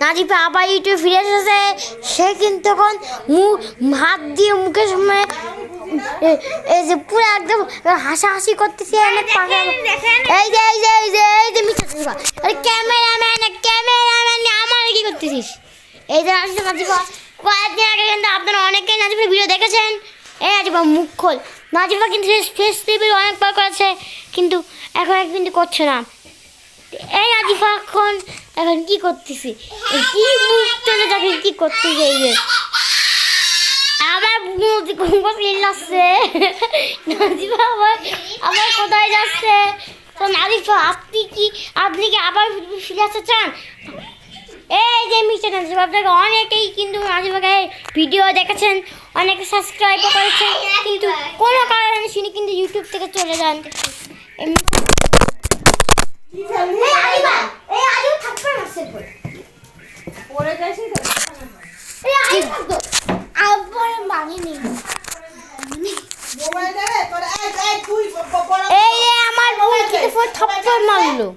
নাজিফা আবার ইউটিউবে ফিরে এসেছে। সে কিন্তু এখন হাত দিয়ে মুখের সামনে এই যে পুরো একদম হাসাহাসি করতেছে। অনেক এই যে এই যে এই যে এই যে মিথ্যা আরে ক্যামেরাম্যান আমার কি করতেছিস? এই যে নাজিফা কয়েকদিন আগে কিন্তু আপনারা অনেকেই নাজিফার ভিডিও দেখেছেন। এই নাজিফা মুখ খোল। নাজিফা কিন্তু ফেস রিভিউ অনেকবার করেছে, কিন্তু এখন কিন্তু করছে না। এই নাজিফা এখন কি করতেছি? কি মুখ চলে যাবে, কি করতেছি? এই যে আমার আসছে নাজিফা আবার কোথায় যাচ্ছে? তো নাজিফা আপনি কি আবার ফিরে আসতে চান? এই যে মিস্টার নাজিফা, আপনাকে অনেকেই কিন্তু নাজিফাকে ভিডিও দেখেছেন, অনেকে সাবস্ক্রাইবও করেছেন, কিন্তু কোনো কারণে শুনি কিন্তু ইউটিউব থেকে চলে যান। এই আমার বোন থাপ্পড় মারলো।